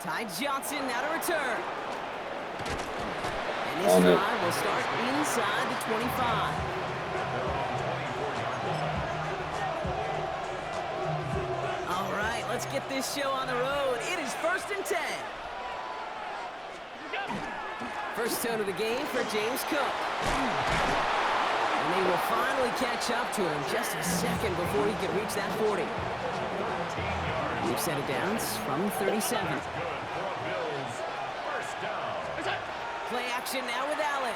Ty Johnson now to return. And this drive will start inside the 25. All right, let's get this show on the road. It is 1st and 10. First tone of the game for James Cook. And they will finally catch up to him just a second before he can reach that 40. We've set it down from 37. Play action now with Allen.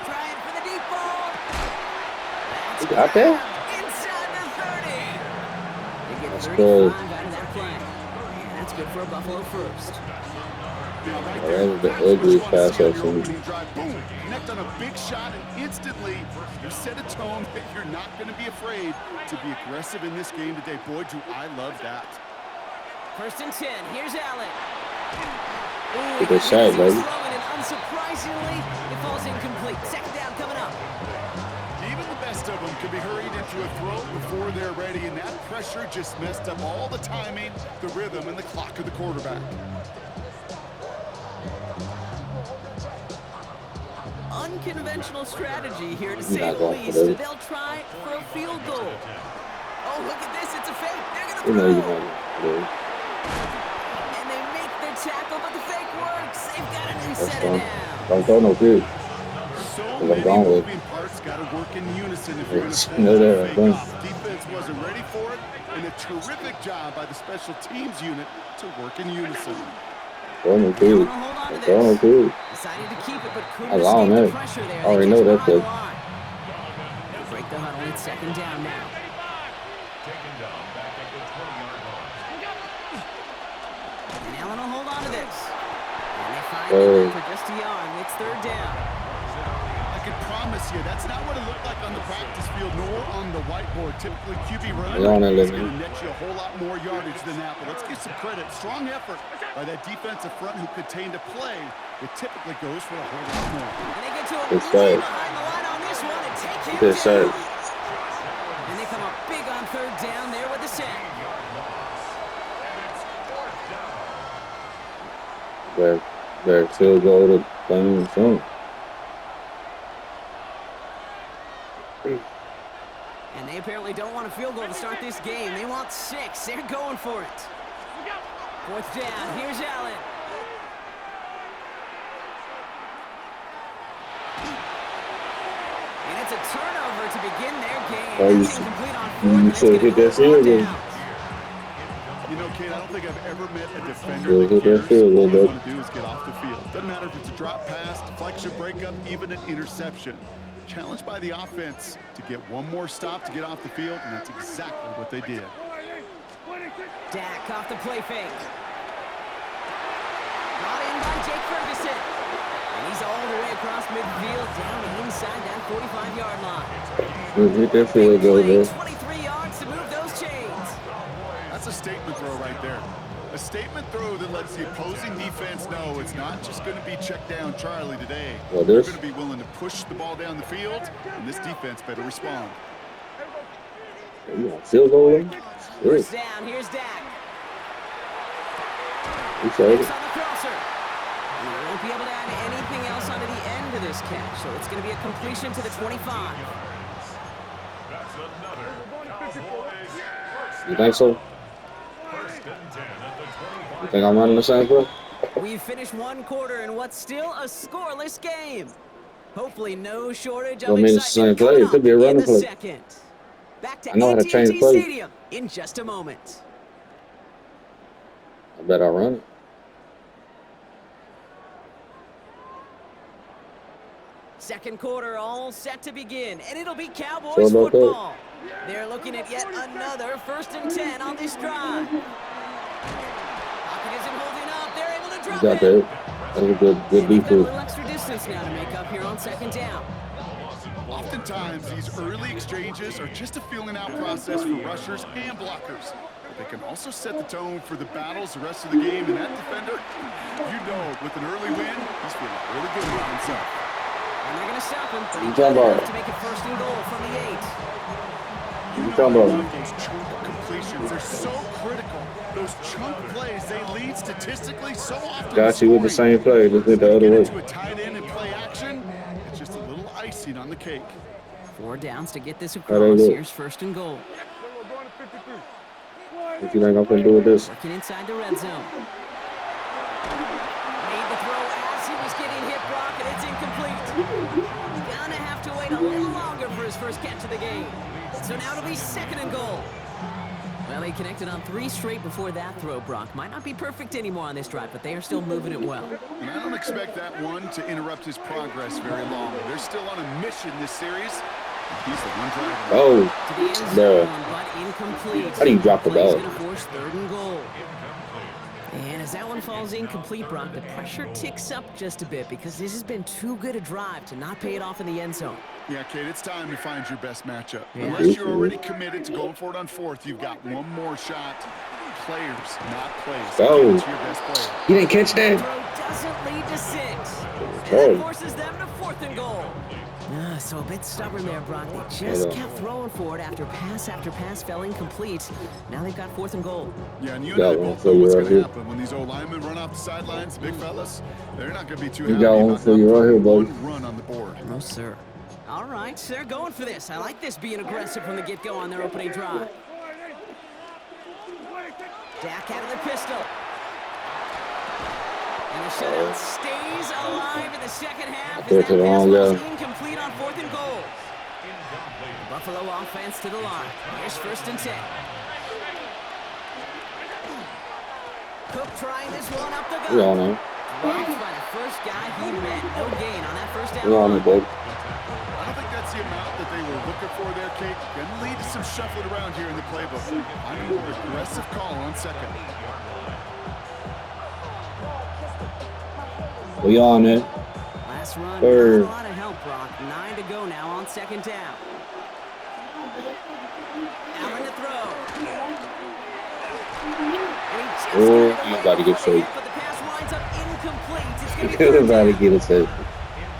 Trying for the deep ball. That's got that? Inside the 30. They get That's 35 good. out of that play. And that's good for a Buffalo first. That was the ugliest pass I've seen. Boom! Connect on a big shot, and instantly you set a tone that you're not going to be afraid to be aggressive in this game today. Boy, do I love that. 1st and 10. Here's Allen. Good shot, baby. And unsurprisingly, it falls incomplete. Second down coming up. Even the best of them can be hurried into a throw before they're ready, and that pressure just messed up all the timing, the rhythm, and the clock of the quarterback. Unconventional strategy here, to say the least. They'll try for a field goal. Oh, look at this. It's a fake. They're going to throw. And they make their tackle, but the fake works. They've got a new set it down. Don't throw no pitch. So many moving parts got to work in unison if you're going to pull that fake off. Defense wasn't ready for it, and a terrific job by the special teams unit to work in unison. Throw no pitch. Throw no pitch. Decided to keep it, but couldn't Allow escape the that. pressure there. I already know that play. Break the huddle. It's 2nd down now. And Allen will hold on to this. And they find it for just a yard. It's 3rd down. I can promise you, that's not what it looked like on the practice field nor on the whiteboard. Typically, QB running is going to net you a whole lot more yardage than that. But let's give some credit. Strong effort by that defensive front who contained a play. It typically goes for a whole lot more. And they get to a Good way save. behind the line on this one and take him Good down. save. And they come up big on 3rd down there with the sack. They're still go to playing soon. And they apparently don't want a field goal to start this game. They want 6. They're going for it. 4th down. Here's Allen. And it's a turnover to begin their game. That's incomplete on 4th. You should hit that field goal. You know, Kate, I don't think I've ever met a defender that cares. All they want to do is get off the field. Doesn't matter if it's a drop pass, deflection, breakup, even an interception. Challenged by the offense to get one more stop to get off the field, and that's exactly what they did. Dak off the play fake. Brought in by Jake Ferguson. And he's all the way across midfield, down inside that 45-yard line. Hit that field goal, bro. 23 yards to move those chains. That's a statement throw right there. A statement throw that lets the opposing defense know it's not just going to be check down Charlie today. Well, They're going to be willing to push the ball down the field, and this defense better respond. Field goal. First down, here's Dak. He's ready. On the crosser. And they won't be able to add anything else onto the end of this catch, so it's going to be a completion to the 25. You think so? You think I'm running the same play? We've finished one quarter in what's still a scoreless game. Hopefully no shortage of excitement coming up in the second. Back to AT&T Stadium in just a moment. I bet I'll run it. Second quarter all set to begin, and it'll be Cowboys football. They're looking at yet another 1st and 10 on this drive. Pocket isn't holding up. They're able to drop it. That was a good defense. Got a little extra distance now to make up here on 2nd down. Oftentimes, these early exchanges are just a feeling out process for rushers and blockers. But they can also set the tone for the battles the rest of the game. And that defender, you know, with an early win, he's feeling really good about himself. And they're going to stop him, but he does enough to make it 1st and goal from the 8. You know, those chunk completions. They're so critical. Those chunk plays, they lead statistically so often. Got you with the same play. Let's do it the other way. To a tight end and play action, it's just a little icing on the cake. 4 downs to get this across. Here's first and goal. What you think I'm going to do with this? Working inside the red zone. Made the throw as he was getting hit, Brock, and it's incomplete. Gonna have to wait a little longer for his first catch of the game. So now it'll be second and goal. Well, they connected on 3 straight before that throw, Brock. Might not be perfect anymore on this drive, but they are still moving it well. And I don't expect that one to interrupt his progress very long. They're still on a mission this series. He's the one driving. Oh, no. But incomplete. How do you drop the ball? Going to force third and goal. And as that one falls incomplete, Brock, the pressure ticks up just a bit because this has been too good a drive to not pay it off in the end zone. Yeah, Kate, it's time to find your best matchup. Yeah. Unless you're already committed to going for it on 4th, you've got one more shot. Players, not plays. Oh, your best player. You didn't catch that? Throw doesn't lead to 6. And that forces them to 4th and goal. So a bit stubborn there, Brock. They just kept throwing for it after pass fell incomplete. Now they've got 4th and goal. Yeah, and you and I both know what's going to happen when these old linemen run off the sidelines, big fellas. They're not going to be too happy about one run on the board. No, sir. All right, they're going for this. I like this being aggressive from the get-go on their opening drive. Dak out of the pistol. And the shutout stays alive in the second half. As that pass was incomplete on 4th and goal. The Buffalo offense to the line. Here's 1st and 10. Cook trying this one up the gut. We all know. Blocked by the first guy he met. No gain on that first down. We all know, babe. I don't think that's the amount that they were looking for there, Kate. Going to lead to some shuffling around here in the playbook. I'm a more aggressive call on 2nd. We on it. Last run, not a lot of help, Brock. 9 to go now on 2nd down. Allen to throw. Oh, he's about to get saved. But the pass winds up incomplete. It's going to He's about to get it saved.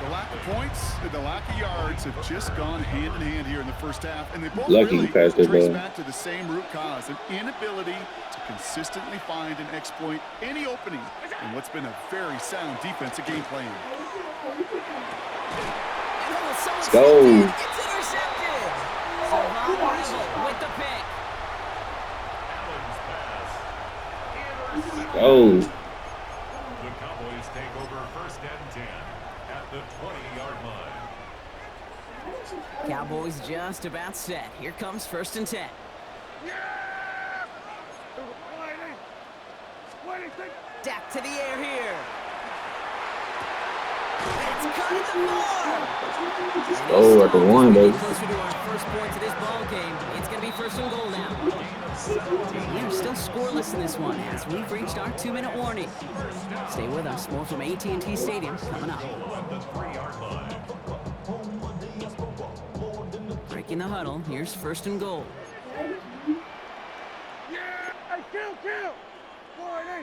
The lack of points and the lack of yards have just gone hand in hand here in the first half, and they both really trace back to the same root cause, an inability to consistently find and exploit any opening in what's been a very sound defensive game plan. Let's go. It's intercepted. Savon with the pick. Go. The Cowboys take over 1st and 10 at the 20-yard line. Cowboys just about set. Here comes 1st and 10. Dak to the air here. It's cutting the ball. Oh, at the 1, baby. Closer to our first points of this ball game. It's going to be 1st and goal now. We're still scoreless in this one as we've reached our 2-minute warning. Stay with us. More from AT&T Stadium coming up. Breaking the huddle. Here's 1st and goal.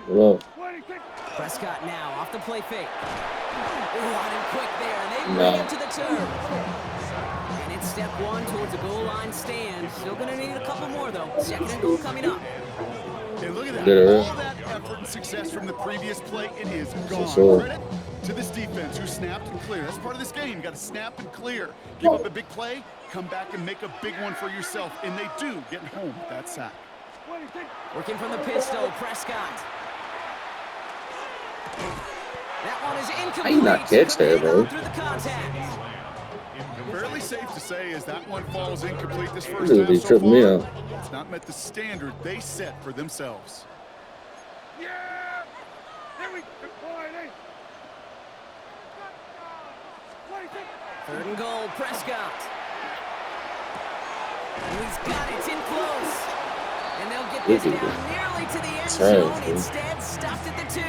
Hello. Prescott now off the play fake. On him quick there, and they bring him to the turf. And it's step 1 towards a goal line stand. Still going to need a couple more, though. 2nd and goal coming up. And look at that. All that effort and success from the previous play, it is gone. Credit to this defense who snapped and cleared. That's part of this game. You got to snap and clear. Give up a big play, come back and make a big one for yourself. And they do, getting home with that sack. Working from the pistol, Prescott. That one is incomplete. How you not catch that, bro? Through the contact. Fairly safe to say as that one falls incomplete this first Really half so tripped me far, out. it's not met the standard they set for themselves. Yeah! Here we go. 3rd and goal, Prescott. He's got it, it's in close. And they'll get this down nearly to the end zone. Instead, stopped at the 2.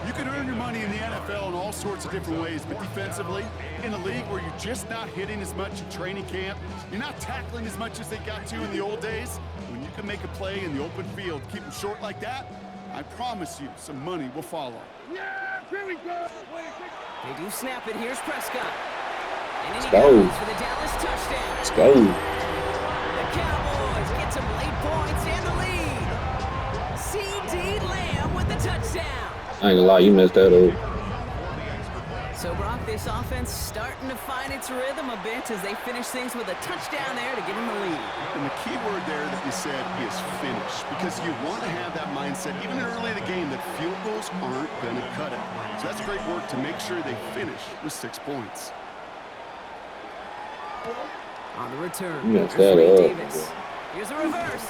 You can earn your money in the NFL in all sorts of different ways, but defensively, in a league where you're just not hitting as much in training camp, you're not tackling as much as they got to in the old days, when you can make a play in the open field, keep them short like that, I promise you some money will follow. Yeah, here we go. They do snap it. Here's Prescott. And Let's he go. goes for the Dallas touchdown. Let's go. The Cowboys get some late points and the lead. C.D. Lamb with the touchdown. I ain't gonna lie, you messed that up. So, Brock, this offense starting to find its rhythm a bit as they finish things with a touchdown there to give them the lead. And the key word there that you said is finish, because you want to have that mindset, even early in the game, that field goals aren't going to cut it. So that's great work to make sure they finish with 6 points. On the return, You messed there's that Ray up. Davis. Here's a reverse.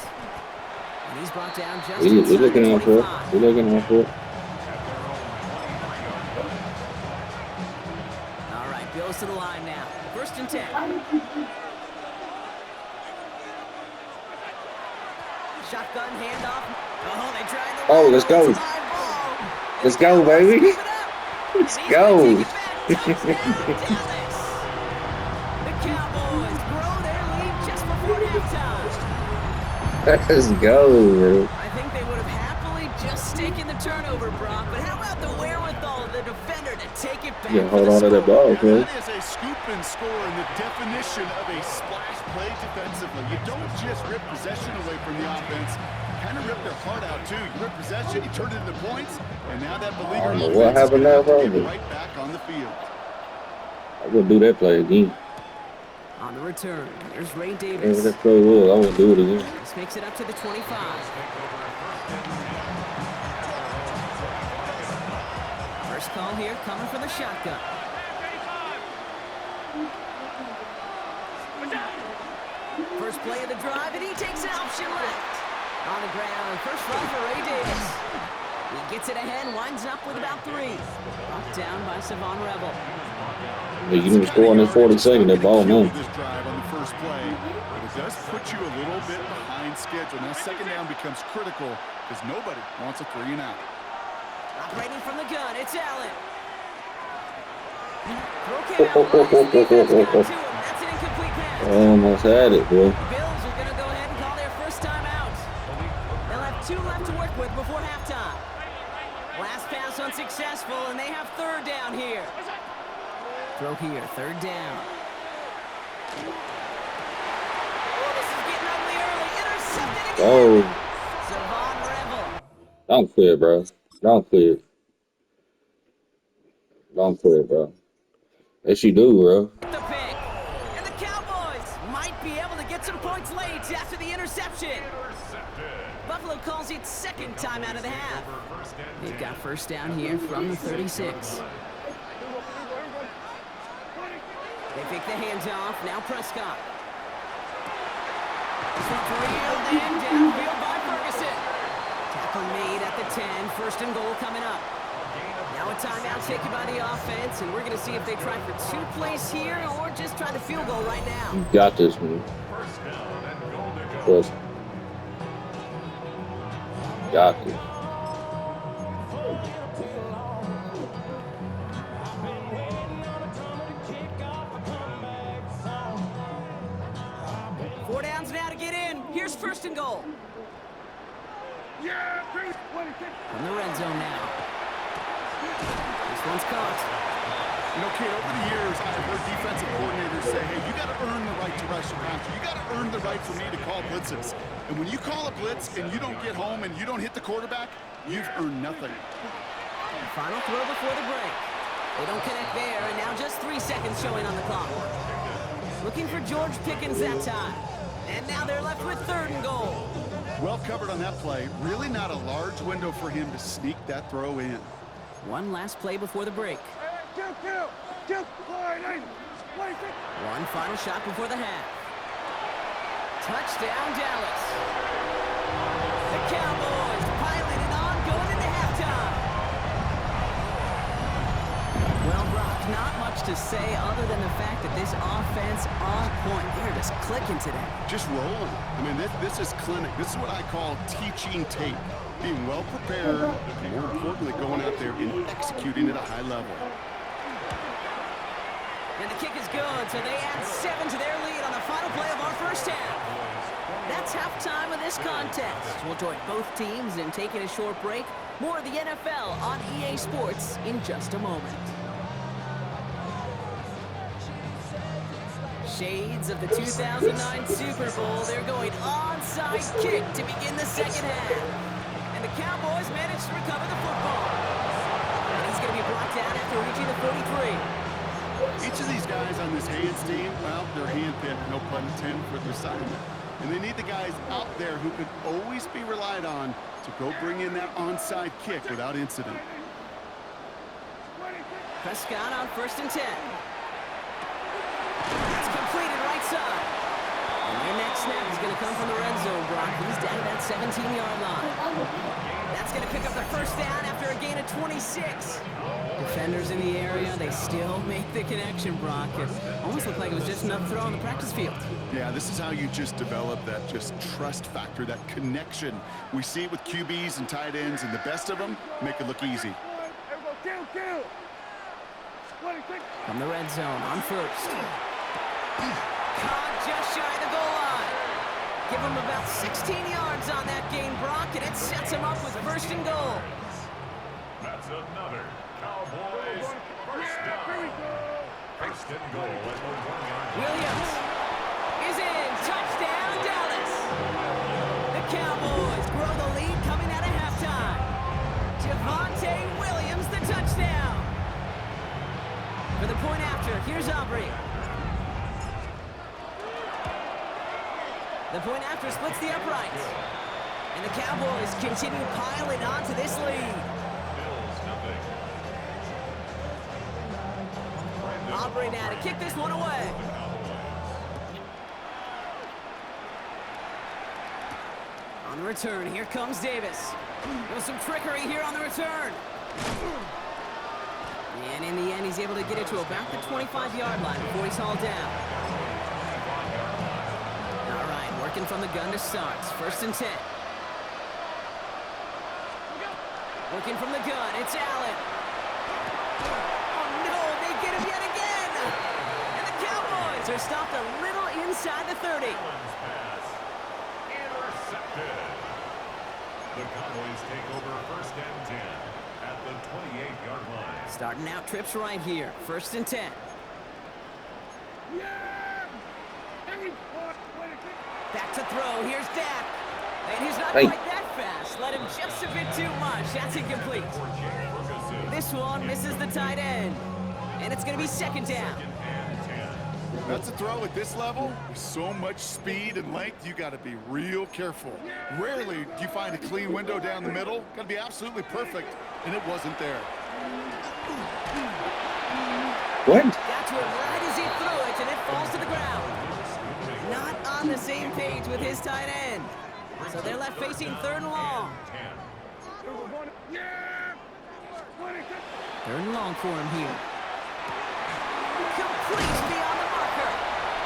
And he's brought down just He's inside looking the out for it. 25. He's looking out for it. All right, Bills to the line now. 1st and 10. Shotgun handoff. Oh, they tried the Oh, let's go. It's a live ball. Let's go, baby. Keep it up. Let's And he's go. gonna take it back. Touchdown, Dallas. The Cowboys grow their lead just before halftime. Let's go, bro. I think they would have happily just taken the turnover, Brock, but how about the wherewithal of the defender to take it back? Yeah, hold on to that ball, bro. That is a scoop and score in the definition of a splash play defensively. You don't just rip possession away from the offense. You kind of rip their heart out, too. You rip possession, you turn it into points, and now that beleaguered I don't know offense what happened is there, gonna have to bro. get right back on the field. I wouldn't do that play again. On the return, there's Ray Whatever Davis. that play was, I wouldn't do it again. This makes it up to the 25. First call here coming from the shotgun. First play of the drive, and he takes an option left. On the ground, first run for Ray Davis. He gets it ahead, winds up with about 3. Brought down by Savon Rebel. Yeah, you didn't score on this 42nd, that ball, man. This drive on the first play, but it does put you a little bit behind schedule. Now second down becomes critical because nobody wants a 3 and out. Operating from the gun, it's Allen. Throw count. Defense got to him. That's an incomplete pass. I almost had it, bro. Bills are going to go ahead and call their first time out. They'll have 2 left to work with before halftime. Last pass unsuccessful, and they have 3rd down here. Throw here, 3rd down. Oh, this is getting ugly early. Intercepted again. Oh, Savon Rebel. don't clear, bro. Don't clear. Don't clear, bro. Yes, you do, bro. The pick. And the Cowboys might be able to get some points late after the interception. Buffalo calls it 2nd time out of the half. They've got 1st down here from the 36. They pick the hands off. Now Prescott. Reeled in downfield by Ferguson. Tackle made at the 10. 1st and goal coming up. Now a timeout taken by the offense, and we're going to see if they try for 2 plays here or just try the field goal right now. You got this, man. Trust me. Got this. Four downs now to get in. Here's 1st and goal. Yeah, 26. From the red zone now. This one's caught. You know, kid, over the years, I've heard defensive coordinators say, hey, you got to earn the right to rush your passer. You got to earn the right for me to call blitzes. And when you call a blitz and you don't get home and you don't hit the quarterback, you've earned nothing. Final throw before the break. They don't connect there, and now just 3 seconds showing on the clock. Looking for George Pickens that time. And now they're left with 3rd and goal. Well covered on that play. Really not a large window for him to sneak that throw in. One last play before the break. Two, 26. One final shot before the half. Touchdown, Dallas. The Cowboys piling it on going into halftime. Well, Brock, not much to say other than the fact that this offense on point. They're just clicking today. Just rolling. I mean, this is clinic. This is what I call teaching tape. Being well prepared, and more importantly, going out there and executing at a high level. And the kick is good, so they add 7 to their lead on the final play of our first half. That's halftime of this contest. We'll join both teams in taking a short break. More of the NFL on EA Sports in just a moment. Shades of the 2009 Super Bowl. They're going onside kick to begin the second half. And the Cowboys managed to recover the football. And he's going to be brought down after reaching the 43. Each of these guys on this hands team, well, they're handpicked, no pun intended, for their assignment. And they need the guys out there who can always be relied on to go bring in that onside kick without incident. Prescott on 1st and 10. It's completed right side. And their next snap is going to come from the red zone, Brock. He's down to that 17-yard line. That's going to pick up the first down after a gain of 26. Defenders in the area, they still make the connection, Brock. It almost looked like it was just another throw on the practice field. Yeah, this is how you just develop that just trust factor, that connection. We see it with QBs and tight ends, and the best of them make it look easy. From the red zone on 1st. Caught just shy of the goal line. Give him about 16 yards on that gain, Brock, and it sets him up with 1st and goal. That's another Cowboys first down. 1st and goal at the 1-yard line. Williams is in. Touchdown, Dallas. The Cowboys grow the lead coming out of halftime. Javonte Williams, the touchdown. For the point after, here's Aubrey. The point after splits the uprights. And the Cowboys continue piling on to this lead. Bills nothing. Aubrey now to kick this one away. On the return, here comes Davis. There's some trickery here on the return. And in the end, he's able to get it to about the 25-yard line before he's hauled down. All right, working from the gun to start. 1st and 10. Working from the gun, it's Allen. Oh no, they get him yet again! And the Cowboys are stopped a little inside the 30. Pass intercepted. The Cowboys take over 1st and 10 at the 28-yard line. Starting out trips right here. 1st and 10. Back to throw. Here's Dak. And he's not quite that fast. Let him just a bit too much. That's incomplete. This one misses the tight end. And it's going to be 2nd down. That's a throw at this level. With so much speed and length, you got to be real careful. Rarely do you find a clean window down the middle. Got to be absolutely perfect, and it wasn't there. What? Got to it right as he threw it, and it falls to the ground. Not on the same page with his tight end. So they're left facing 3rd and long. 3rd and long for him here. Complete beyond the marker.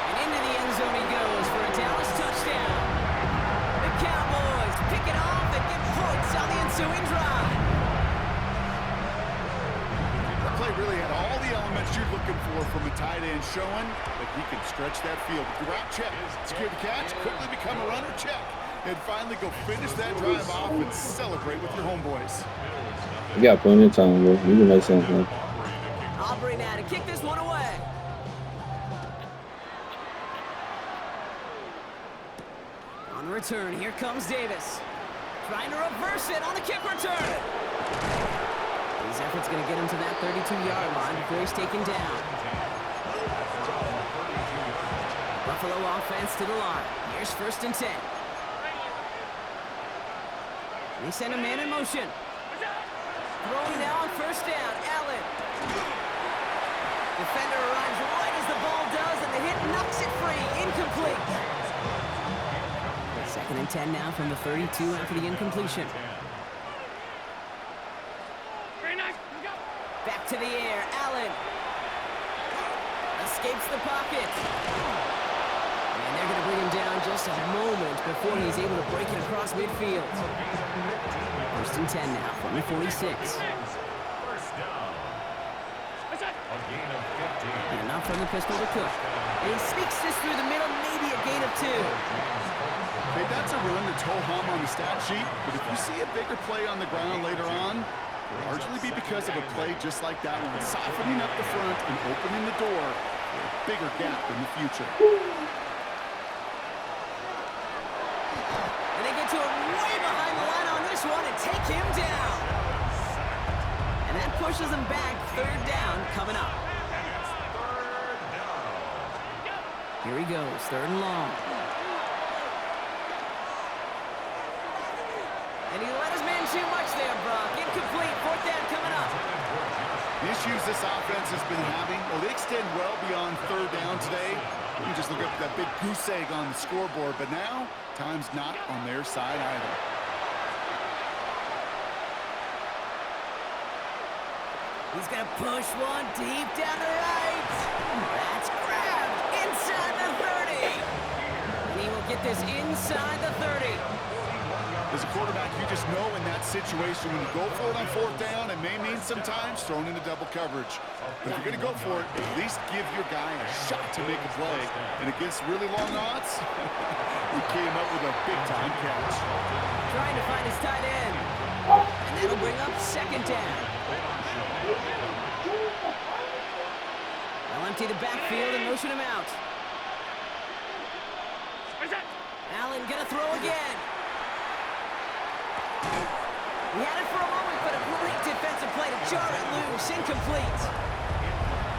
And into the end zone he goes for a Dallas touchdown. The Cowboys pick it off and get points on the ensuing drive. The play really had all the elements you're looking for from a tight end, showing that he can stretch that field. With the route check, secure the catch, quickly become a runner, check. And finally go finish that drive off and celebrate with your homeboys. You got plenty of time, bro. You can make something. Aubrey now to kick this one away. On the return, here comes Davis. Trying to reverse it on the kick return. His effort's going to get him to that 32-yard line before he's taken down. Buffalo offense to the line. Here's 1st and 10. They send a man in motion. Throwing now on 1st down. Allen. Defender arrives right as the ball does, and the hit knocks it free. Incomplete. 2nd and 10 now from the 32 after the incompletion. Back to the air. Allen. Escapes the pocket. And they're going to bring him down just a moment before he's able to break it across midfield. 1st and 10 now from the 46. And not from the pistol to Cook. And he sneaks this through the middle, maybe a gain of 2. Hey, that's a run that's ho-hum on the stat sheet, but if you see a bigger play on the ground later on, it'll largely be because of a play just like that one, softening up the front and opening the door bigger gap in the future. And they get to him way behind the line on this one and take him down. And that pushes him back. Third down coming up. Here he goes, third and long. And he let his man too much there, Brock. Incomplete, fourth down coming up. The issues this offense has been having, well, they extend well beyond third down today. You just look up that big goose egg on the scoreboard, but now, time's not on their side either. He's going to push one deep down the right. That's grabbed inside the 30. And he will get this inside the 30. As a quarterback, you just know in that situation when you go for it on fourth down, it may mean sometimes thrown into double coverage. But if you're going to go for it, at least give your guy a shot to make a play. And against really long odds, he came up with a big-time catch. Trying to find his tight end. And that'll bring up second down. They'll empty the backfield and motion him out. Allen gonna throw again. He had it for a moment, but a great defensive play to jar it loose. Incomplete.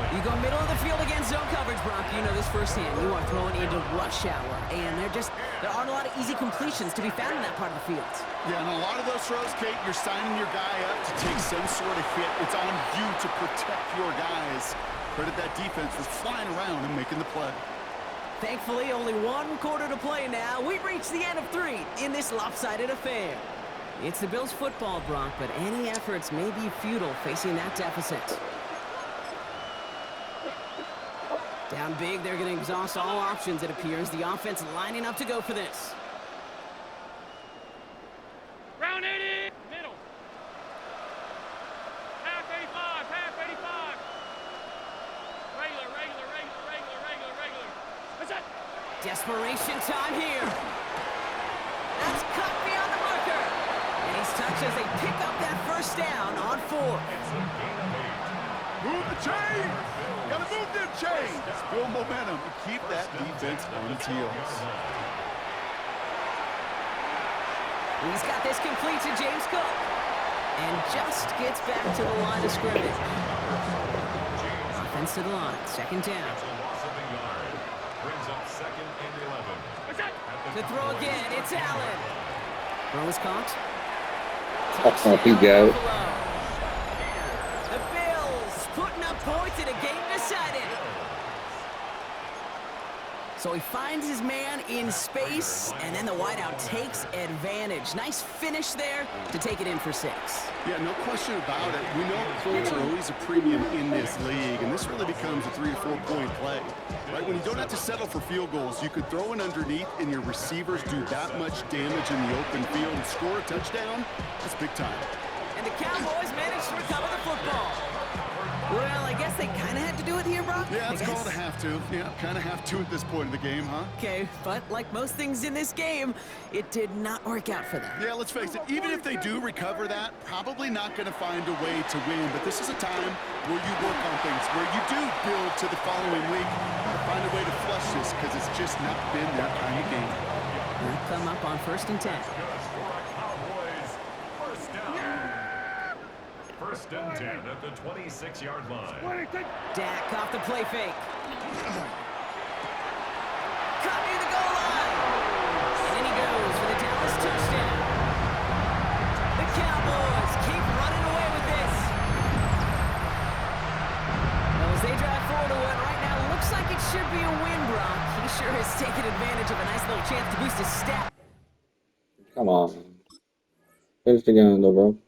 You go middle of the field against zone coverage, Brock. You know this firsthand. You are throwing into rush hour, and there aren't a lot of easy completions to be found in that part of the field. Yeah, and a lot of those throws, Kate, you're signing your guy up to take some sort of hit. It's on you to protect your guys. Credit that defense for flying around and making the play. Thankfully, only one quarter to play now. We've reached the end of 3 in this lopsided affair. It's the Bills' football, Brock, but any efforts may be futile facing that deficit. Down big, they're going to exhaust all options, it appears. The offense lining up to go for this. Round 80. Middle. Half 85. Half 85. Regular. What's that? Desperation time here. That's cut beyond the marker. And he's touched as they pick up that first down on 4. Move the chain! Gotta move them chains! Build momentum and keep that defense on its heels. He's got this complete to James Cook. And just gets back to the line of scrimmage. Offense to the line, second down. To throw again, it's Allen. Throw is caught. He got it. The Bills putting up points in a game decided. So he finds his man in space, and then the wideout takes advantage. Nice finish there to take it in for 6. Yeah, no question about it. We know points are always a premium in this league, and this really becomes a 3 or 4 point play. Right? When you don't have to settle for field goals, you could throw it underneath, and your receivers do that much damage in the open field and score a touchdown. That's big time. And the Cowboys managed to recover the football. Well, I guess they kind of had to do it here, Brock. Yeah, it's called a have to. Yeah, kind of have to at this point in the game, huh? Okay, but like most things in this game, it did not work out for them. Yeah, let's face it, even if they do recover that, probably not going to find a way to win. But this is a time where you work on things, where you do build to the following week to find a way to flush this, because it's just not been that kind of game. We'll come up on 1st and 10. First and 10 at the 26-yard line. Dak off the play fake. Caught near the goal line. And then he goes for the Dallas touchdown. The Cowboys keep running away with this. Well, as they drive forward to one right now, looks like it should be a win, Brock. He sure has taken advantage of a nice little chance to boost his stat. Come on. Finish the game though, bro.